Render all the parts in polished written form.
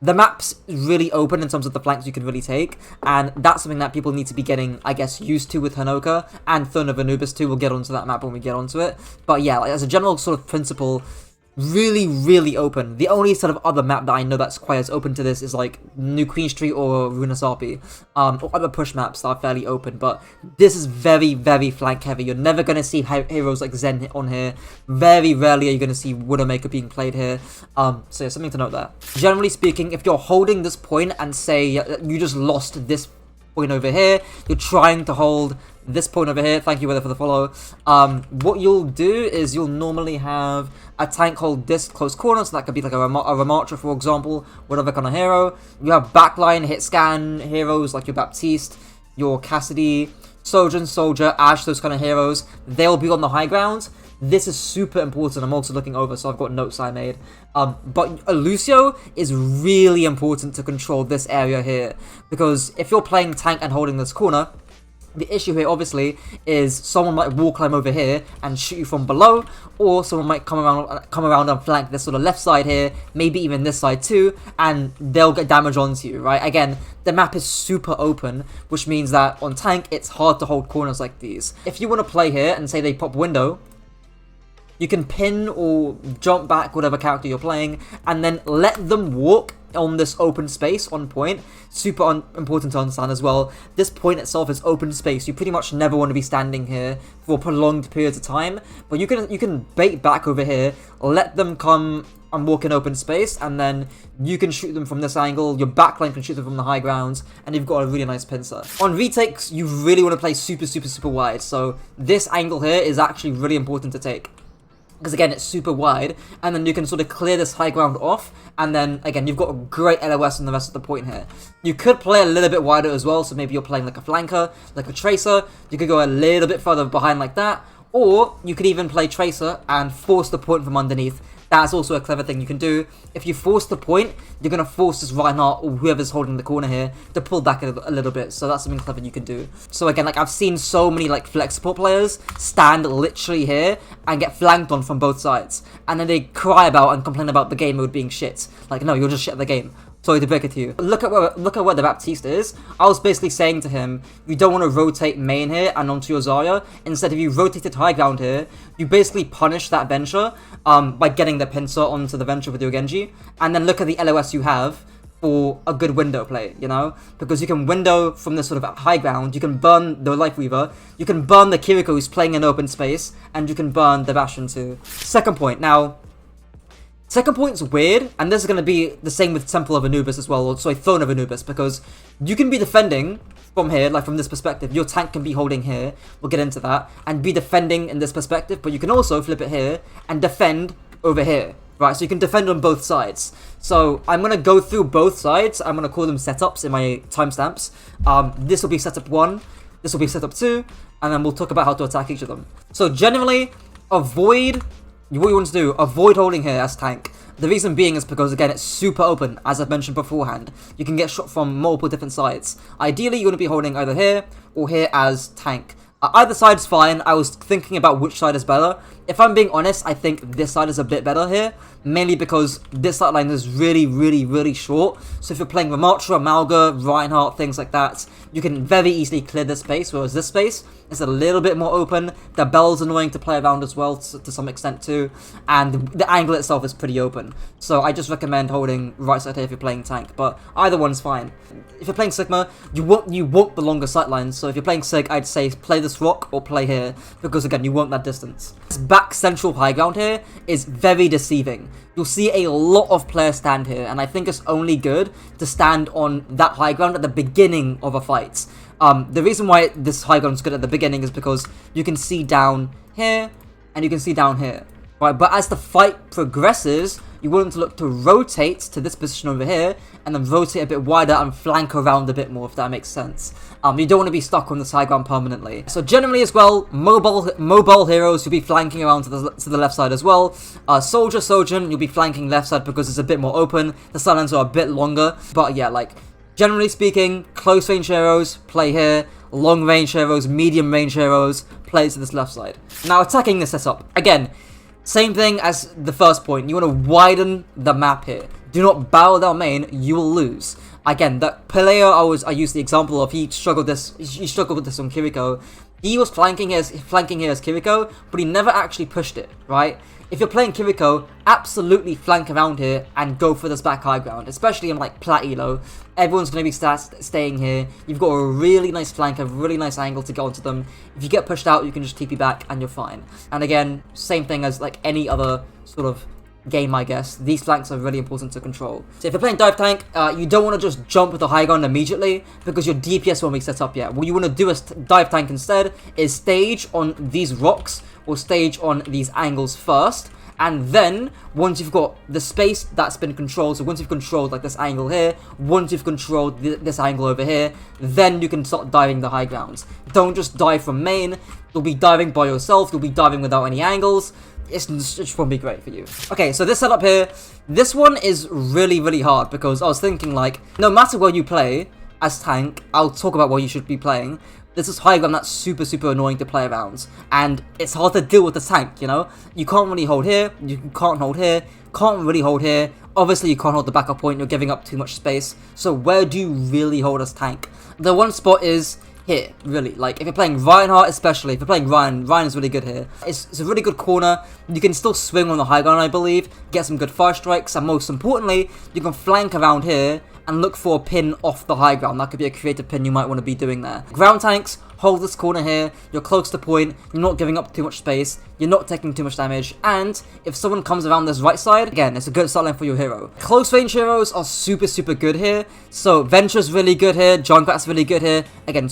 the map's really open in terms of the flanks you can really take, and that's something that people need to be getting, I guess, used to with Hanoka, and Throne of Anubis too. We'll get onto that map when we get onto it. But yeah, like, as a general sort of principle, really open. The only sort of other map that I know that's quite as open to this is like New Queen Street or Runasapi, or other push maps that are fairly open, but this is very flank heavy. You're never going to see heroes like Zen on here. Very rarely are you going to see Widowmaker being played here. So yeah, something to note there. Generally speaking, if you're holding this point and say you just lost this point over here, you're trying to hold this point over here, thank you Weather for the follow, what you'll do is you'll normally have a tank hold this close corner, so that could be like a Ramattra, for example, whatever kind of hero. You have backline hit scan heroes like your Baptiste, your Cassidy, Soldier, Ash, those kind of heroes. They'll be on the high ground. This is super important. I'm also looking over, so I've got notes I made. But Lucio is really important to control this area here, because if you're playing tank and holding this corner, the issue here, obviously, is someone might wall climb over here and shoot you from below, or someone might come around and flank this sort of left side here, maybe even this side too, and they'll get damage onto you, right? Again, the map is super open, which means that on tank, it's hard to hold corners like these. If you want to play here and say they pop window, you can pin or jump back whatever character you're playing, and then let them walk on this open space on point. Super important to understand as well. This point itself is open space. You pretty much never want to be standing here for prolonged periods of time, but you can bait back over here, let them come and walk in open space, and then you can shoot them from this angle. Your backline can shoot them from the high grounds, and you've got a really nice pincer. On retakes, you really want to play super wide, so this angle here is actually really important to take, because again, it's super wide, and then you can sort of clear this high ground off, and then again, you've got a great LOS on the rest of the point here. You could play a little bit wider as well, so maybe you're playing like a flanker, like a tracer. You could go a little bit further behind like that, or you could even play tracer and force the point from underneath. That's also a clever thing you can do. If you force the point, you're going to force this Reinhardt or whoever's holding the corner here to pull back a little bit. So that's something clever you can do. So again, like I've seen so many like flex support players stand literally here and get flanked on from both sides. And then they cry about and complain about the game mode being shit. Like, no, you're just shit at the game. Sorry to break it to you. Look at where the Baptiste is. I was basically saying to him, you don't want to rotate main here and onto your Zarya. Instead, if you rotated high ground here, you basically punish that Venture by getting the pincer onto the Venture with your Genji. And then look at the LOS you have for a good window play, you know? Because you can window from this sort of high ground, you can burn the Life Weaver, you can burn the Kiriko who's playing in open space, and you can burn the Bastion too. Second point. Now, second point's weird, and this is going to be the same with Temple of Anubis as well, or sorry, Throne of Anubis, because you can be defending from here, like from this perspective. Your tank can be holding here, we'll get into that, and be defending in this perspective, but you can also flip it here and defend over here, right? So you can defend on both sides. So I'm going to go through both sides. I'm going to call them setups in my timestamps. This will be setup 1, this will be setup 2, and then we'll talk about how to attack each of them. So generally, avoid what you want to do, avoid holding here as tank. The reason being is because, again, it's super open, as I've mentioned beforehand. You can get shot from multiple different sides. Ideally, you want to be holding either here or here as tank. Either side's fine. I was thinking about which side is better. If I'm being honest, I think this side is a bit better here, mainly because this side line is really short. So if you're playing Ramattra, Malga, Reinhardt, things like that, you can very easily clear this space, whereas this space is a little bit more open. The Bell's annoying to play around as well, to some extent too, and the angle itself is pretty open. So I just recommend holding right side here if you're playing tank, but either one's fine. If you're playing Sigma, you want the longer sight lines, so if you're playing Sig, I'd say play this rock or play here, because again, you want that distance. This back central high ground here is very deceiving. You'll see a lot of players stand here, and I think it's only good to stand on that high ground at the beginning of a fight. The reason why this high ground is good at the beginning is because you can see down here, and you can see down here. Right, but as the fight progresses, you want to look to rotate to this position over here, and then rotate a bit wider and flank around a bit more, if that makes sense. You don't want to be stuck on this high ground permanently. So generally as well, mobile heroes, you'll be flanking around to the left side as well. Sojourn, you'll be flanking left side because it's a bit more open. The sidelines are a bit longer, but yeah, like, generally speaking, close range heroes, play here. Long range heroes, medium range heroes, play to this left side. Now attacking this setup, again, same thing as the first point. You want to widen the map here. do not barrel down main, you will lose. Again, that player I used the example of, he struggled with this on Kiriko. He was flanking here as Kiriko, but he never actually pushed it, right? If you're playing Kiriko, absolutely flank around here and go for this back high ground, especially in like plat elo. Everyone's going to be staying here. You've got a really nice flank, a really nice angle to get onto them. If you get pushed out, you can just TP back and you're fine. And again, same thing as like any other sort of game, I guess. These flanks are really important to control. So if you're playing dive tank, you don't want to just jump with the high ground immediately because your DPS won't be set up yet. What you want to do as dive tank instead is stage on these rocks or stage on these angles first, and then once you've got the space that's been controlled, so once you've controlled like this angle here, once you've controlled this angle over here, then you can start diving the high grounds. Don't just dive from main. You'll be diving by yourself, you'll be diving without any angles. It's probably great for you. Okay, so this setup here, this one is really hard because I was thinking like, no matter where you play as tank, I'll talk about what you should be playing. This is high ground that's super annoying to play around, and it's hard to deal with the tank, you know? You can't really hold here, you can't hold here, can't really hold here. Obviously you can't hold the backup point, you're giving up too much space. So where do you really hold as tank? The one spot is here, really. Like, if you're playing Reinhardt especially, if you're playing Ryan is really good here. It's a really good corner. You can still swing on the high ground, I believe, get some good fire strikes, and most importantly, you can flank around here and look for a pin off the high ground. That could be a creative pin you might want to be doing there. Ground tanks, hold this corner here, you're close to point, you're not giving up too much space, you're not taking too much damage, and if someone comes around this right side, again, it's a good start line for your hero. Close range heroes are super good here, so Venture's really good here, Junkrat's really good here, again,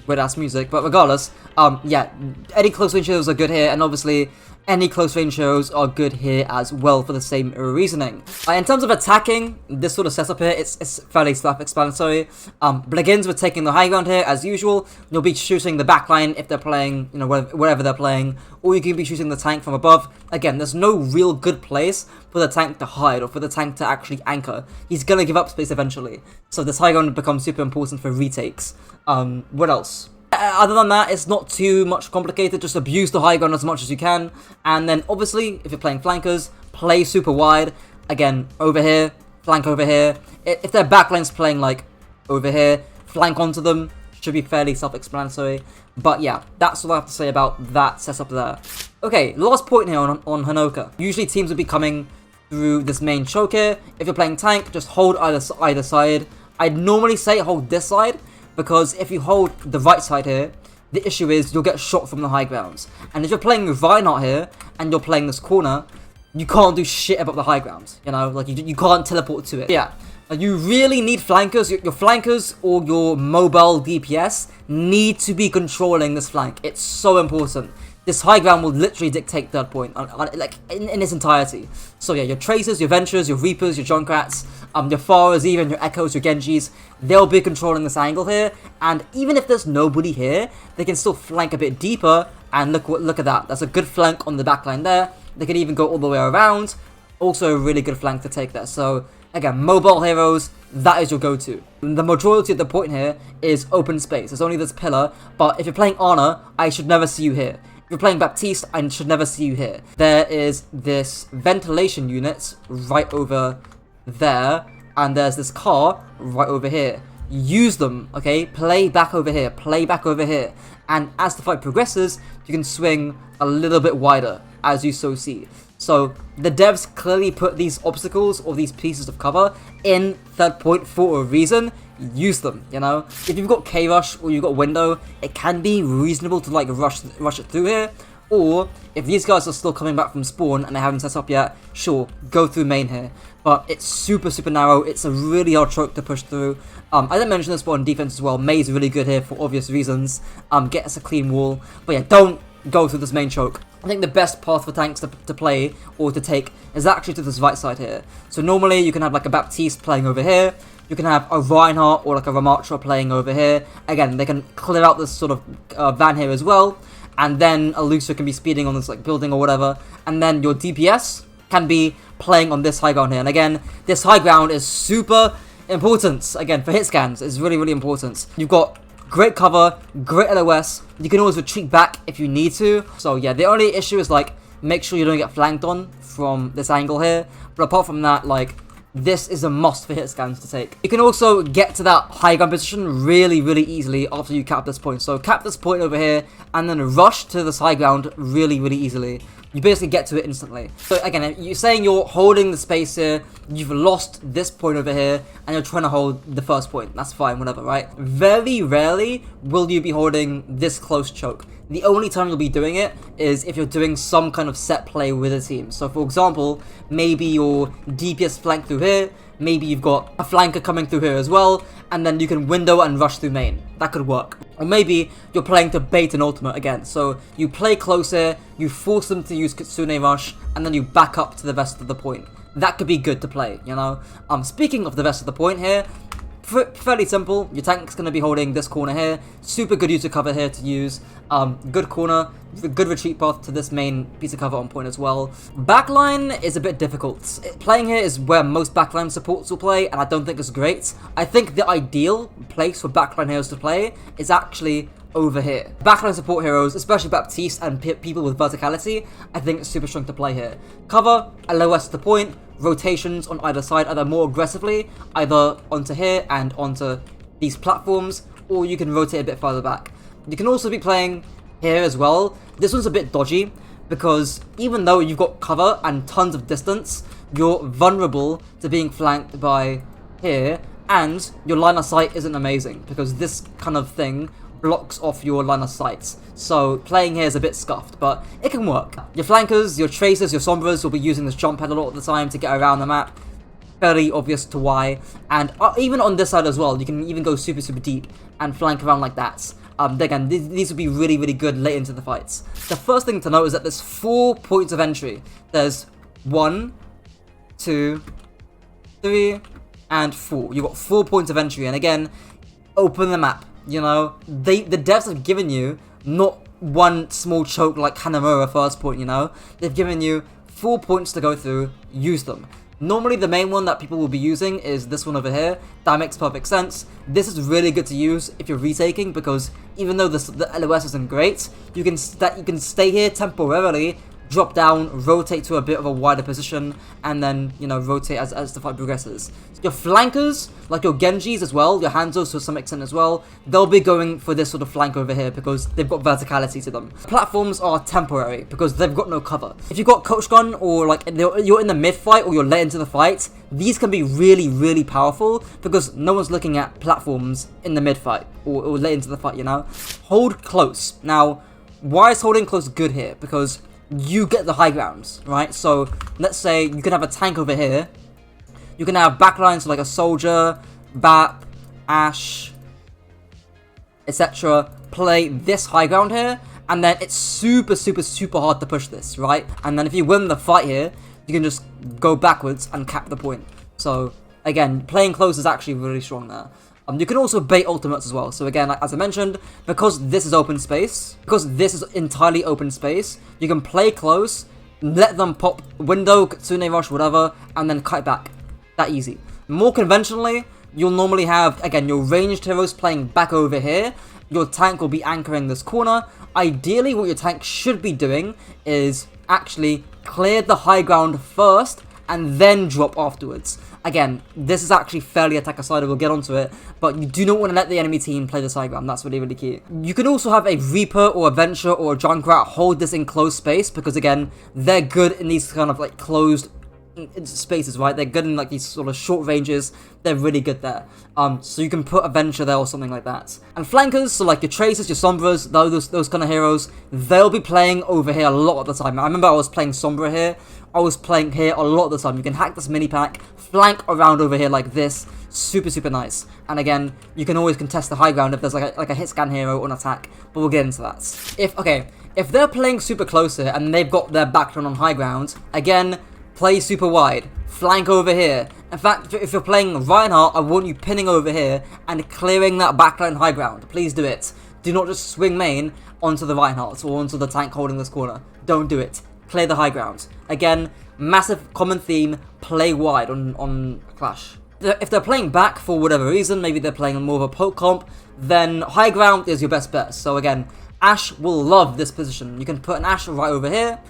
weird ass music, but regardless, yeah, any close range heroes are good here, and obviously any close range heroes are good here as well for the same reasoning. In terms of attacking, this sort of setup here, it's fairly self-explanatory. Begins with taking the high ground here as usual. You'll be shooting the backline if they're playing, you know, wherever they're playing, or you can be shooting the tank from above. Again, there's no real good place for the tank to hide or for the tank to actually anchor. He's gonna give up space eventually, so this high ground becomes super important for retakes. What else? Other than that, it's not too much complicated. Just abuse the high ground as much as you can, and then obviously if you're playing flankers, play super wide. Again, over here, flank over here. If their backline's playing like over here, flank onto them. Should be fairly self-explanatory. But yeah, that's all I have to say about that setup there. Okay, last point here on Hanoka. Usually teams will be coming through this main choke here. If you're playing tank, just hold either side. I'd normally say hold this side, because if you hold the right side here, the issue is you'll get shot from the high grounds. And if you're playing with Reinhardt here, and you're playing this corner, you can't do shit about the high ground, you know? Like, you can't teleport to it. Yeah, you really need flankers. Your flankers or your mobile DPS need to be controlling this flank. It's so important. This high ground will literally dictate third point, like in its entirety. So yeah, your Tracers, your Ventures, your Reapers, your Junkrats, your Pharahs, even your Echoes, your Genjis, they'll be controlling this angle here. And even if there's nobody here, they can still flank a bit deeper. And look at that. That's a good flank on the backline there. They can even go all the way around. Also a really good flank to take there. So again, mobile heroes, that is your go-to. The majority of the point here is open space. There's only this pillar, but if you're playing Ana, I should never see you here. If you're playing Baptiste, I should never see you here. There is this ventilation unit right over there, and there's this car right over here. Use them, okay? Play back over here, play back over here. And as the fight progresses, you can swing a little bit wider, as you so see. So the devs clearly put these obstacles or these pieces of cover in third point for a reason. Use them, you know? If you've got K-Rush or you've got Window, it can be reasonable to like rush it through here. Or if these guys are still coming back from spawn and they haven't set up yet, sure, go through main here. But it's super narrow. It's a really hard choke to push through. I didn't mention this, but on defense as well, May's really good here for obvious reasons. Get us a clean wall. But yeah, don't go through this main choke. I think the best path for tanks to play or to take is actually to this right side here. So normally you can have like a Baptiste playing over here. You can have a Reinhardt or like a Ramatra playing over here. Again, they can clear out this sort of van here as well. And then a Lucio can be speeding on this like building or whatever. And then your DPS can be playing on this high ground here. And again, this high ground is super important. Again, for hit scans, it's really important. You've got great cover, great LOS. You can always retreat back if you need to. So yeah, the only issue is like make sure you don't get flanked on from this angle here. But apart from that, like, this is a must for hit scans to take. You can also get to that high ground position really, really easily after you cap this point. So cap this point over here and then rush to this high ground really, really easily. You basically get to it instantly. So again, you're saying you're holding the space here, you've lost this point over here, and you're trying to hold the first point. That's fine, whatever, right? Very rarely will you be holding this close choke. The only time you'll be doing it is if you're doing some kind of set play with a team. So for example, maybe your DPS flank through here, maybe you've got a flanker coming through here as well, and then you can window and rush through main. That could work. Or maybe you're playing to bait an ultimate again. So you play close here, you force them to use Kitsune Rush, and then you back up to the rest of the point. That could be good to play, you know? Speaking of the rest of the point here, fairly simple. Your tank's going to be holding this corner here. Super good use of cover here to use. Good corner, good retreat path to this main piece of cover on point as well. Backline is a bit difficult. Playing here is where most backline supports will play, and I don't think it's great. I think the ideal place for backline heroes to play is actually over here. Backline support heroes, especially Baptiste and people with verticality, I think it's super strong to play here. Cover, LOS to the point, rotations on either side, either more aggressively, either onto here and onto these platforms, or you can rotate a bit further back. You can also be playing here as well. This one's a bit dodgy, because even though you've got cover and tons of distance, you're vulnerable to being flanked by here, and your line of sight isn't amazing, because this kind of thing blocks off your line of sight. So playing here is a bit scuffed, but it can work. Your flankers, your tracers, your sombras will be using this jump pad a lot of the time to get around the map. Fairly obvious to why. And even on this side as well, you can even go super, super deep and flank around like that. Again, these would be really, really good late into the fights. The first thing to note is that there's 4 points of entry. There's 1, 2, 3, and 4. You've got 4 points of entry, and again, open the map. You know, the devs have given you not one small choke like Hanoka first point, you know. They've given you 4 points to go through, use them. Normally the main one that people will be using is this one over here. That makes perfect sense. This is really good to use if you're retaking, because even though the LOS isn't great, you can stay here temporarily, drop down, rotate to a bit of a wider position, and then, you know, rotate as the fight progresses. Your flankers, like your Genjis as well, your Hanzos to some extent as well, they'll be going for this sort of flank over here because they've got verticality to them. Platforms are temporary because they've got no cover. If you've got Coach Gun, or like you're in the mid fight or you're late into the fight, these can be really, really powerful because no one's looking at platforms in the mid fight or late into the fight, you know? Hold close. Now, why is holding close good here? Because you get the high grounds, right? So let's say you can have a tank over here. You can have backlines like a soldier, Bap, Ashe, etc. Play this high ground here, and then it's super, super, super hard to push this, right? And then if you win the fight here, you can just go backwards and cap the point. So again, playing close is actually really strong there. You can also bait ultimates as well. So again, as I mentioned, because this is open space, because this is entirely open space, you can play close, let them pop window, Kitsune Rush, whatever, and then cut back. That easy. More conventionally, you'll normally have, again, your ranged heroes playing back over here. Your tank will be anchoring this corner. Ideally, what your tank should be doing is actually clear the high ground first and then drop afterwards. Again, this is actually fairly attacker-sided, we'll get onto it, but you do not want to let the enemy team play this high ground. That's really, really key. You can also have a Reaper or a Venture or a Junkrat hold this in closed space, because again, they're good in these kind of like closed spaces, right? They're good in like these sort of short ranges. They're really good there. So you can put a Venture there or something like that. And flankers, so like your Tracers, your Sombras, those kind of heroes, they'll be playing over here a lot of the time. I remember I was playing Sombra here. I was playing here a lot of the time. You can hack this mini pack, flank around over here like this. Super, super nice. And again, you can always contest the high ground if there's like a hit scan hero on attack, but we'll get into that. If they're playing super close here and they've got their background on high ground, again, play super wide, flank over here. In fact, if you're playing Reinhardt, I want you pinning over here and clearing that backline high ground. Please do it. Do not just swing main onto the Reinhardt or onto the tank holding this corner. Don't do it. Clear the high ground. Again, massive common theme, play wide on Clash. If they're playing back for whatever reason, maybe they're playing more of a poke comp, then high ground is your best bet. So again, Ashe will love this position. You can put an Ashe right over here,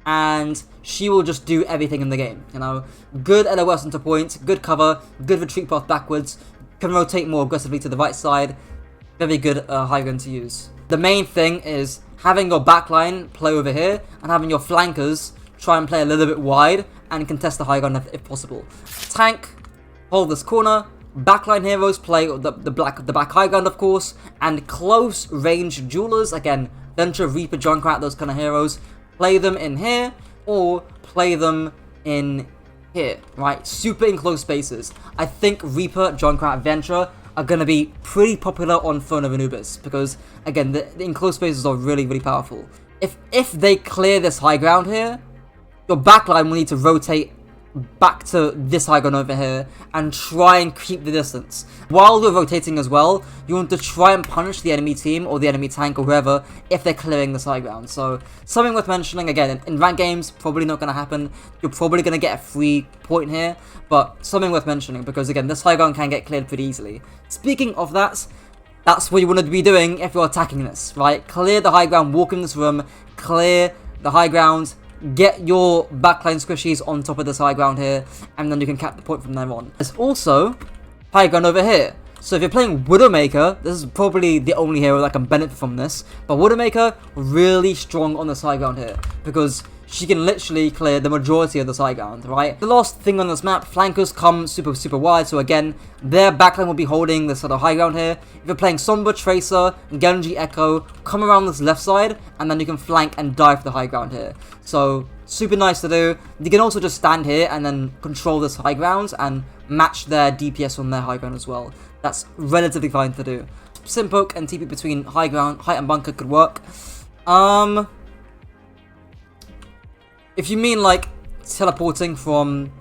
and she will just do everything in the game, you know. Good LOS into point, good cover, good retreat path backwards, can rotate more aggressively to the right side. Very good high ground to use. The main thing is having your backline play over here and having your flankers try and play a little bit wide and contest the high ground if possible. Tank, hold this corner. Backline heroes play the back high ground, of course, and close range duelers, again, Venture, Reaper, Junkrat, those kind of heroes, play them in here or play them in here, right? Super in close spaces. I think Reaper, Junkrat, Venture are going to be pretty popular on Throne of Anubis because, again, the enclosed spaces are really, really powerful. If they clear this high ground here, your backline will need to rotate back to this high ground over here and try and keep the distance. While you're rotating as well, you want to try and punish the enemy team or the enemy tank or whoever if they're clearing this high ground. So something worth mentioning, again, in ranked games, probably not going to happen. You're probably going to get a free point here, but something worth mentioning because, again, this high ground can get cleared pretty easily. Speaking of that, that's what you want to be doing if you're attacking this, right? Clear the high ground, walk in this room, clear the high ground, get your backline squishies on top of this high ground here, and then you can cap the point from there on. There's also high ground over here. So if you're playing Widowmaker, this is probably the only hero that can benefit from this, but Widowmaker, really strong on this high ground here, because she can literally clear the majority of this high ground, right? The last thing on this map, flankers come super, super wide, so again, their backline will be holding this sort of high ground here. If you're playing Sombra, Tracer, Genji, Echo, come around this left side, and then you can flank and dive for the high ground here. So, super nice to do. You can also just stand here and then control this high ground and match their DPS on their high ground as well. That's relatively fine to do. Simpoke and TP between high ground, height and bunker could work. If you mean like teleporting from,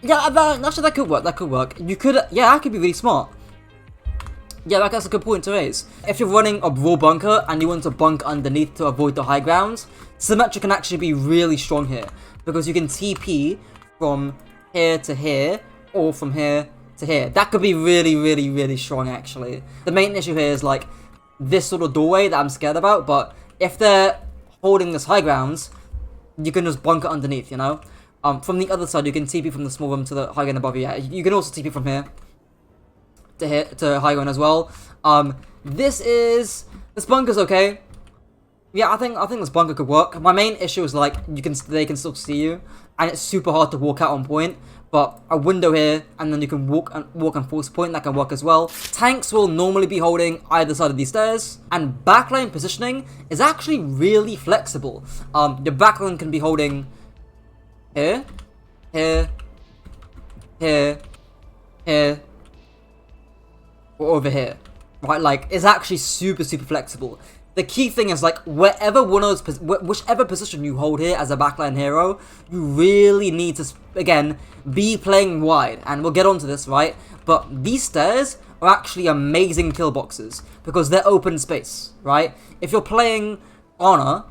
yeah, actually that could work. That could work. You could, yeah, that could be really smart. Yeah, that's a good point to raise. If you're running a raw bunker and you want to bunk underneath to avoid the high ground, Symmetric can actually be really strong here because you can TP from here to here or from here to here. That could be really, really, really strong actually. The main issue here is like this sort of doorway that I'm scared about, but if they're holding this high ground, you can just bunker underneath, you know? From the other side, you can TP from the small room to the high ground above you. Yeah, you can also TP from here to high ground as well. This bunker's okay. Yeah, I think this bunker could work. My main issue is like they can still see you, and it's super hard to walk out on point. But a window here, and then you can walk and force point, that can work as well. Tanks will normally be holding either side of these stairs, and backline positioning is actually really flexible. Your backline can be holding here, here, here, here, or over here, right? Like, it's actually super, super flexible. The key thing is like whichever position you hold here as a backline hero, you really need to again be playing wide, and we'll get onto this, right? But these stairs are actually amazing kill boxes because they're open space, right? If you're playing Honor,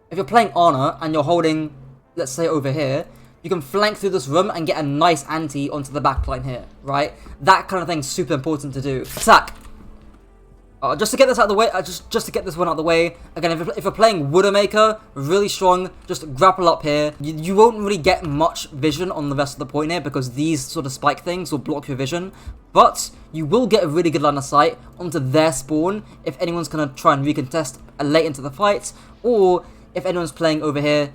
and you're holding, let's say over here, you can flank through this room and get a nice anti onto the backline here, right? That kind of thing's super important to do. Attack. Just to get this out of the way, just to get this one out of the way, again, if you're playing Widowmaker, really strong, just grapple up here. You won't really get much vision on the rest of the point here because these sort of spike things will block your vision, but you will get a really good line of sight onto their spawn if anyone's going to try and recontest late into the fight, or if anyone's playing over here,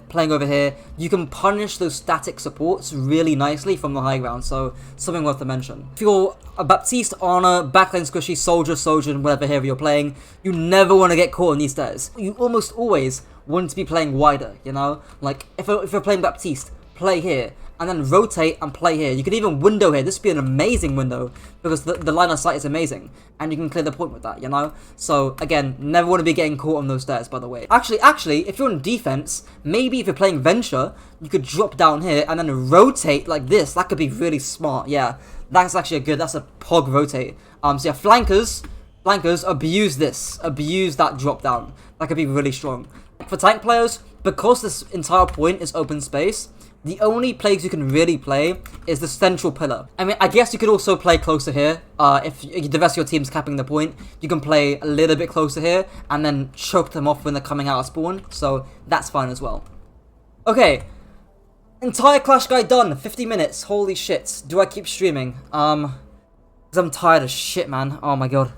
you can punish those static supports really nicely from the high ground, so something worth to mention. If you're a Baptiste, Honor, backline squishy, Soldier, and whatever hero you're playing, you never want to get caught on these stairs. You almost always want to be playing wider, you know? Like, if you're playing Baptiste, play here, and then rotate and play here. You can even window here. This would be an amazing window because the line of sight is amazing, and you can clear the point with that, you know? So again, never want to be getting caught on those stairs, by the way. Actually, if you're in defense, maybe if you're playing Venture, you could drop down here and then rotate like this. That could be really smart. Yeah, that's actually that's a pog rotate. So yeah, flankers, abuse that drop down. That could be really strong. For tank players, because this entire point is open space, The only plagues you can really play is the central pillar. I mean, I guess you could also play closer here. If the rest of your team's capping the point, you can play a little bit closer here and then choke them off when they're coming out of spawn. So that's fine as well. Okay. Entire Clash Guide done. 50 minutes. Holy shit. Do I keep streaming? Because I'm tired as shit, man. Oh my god.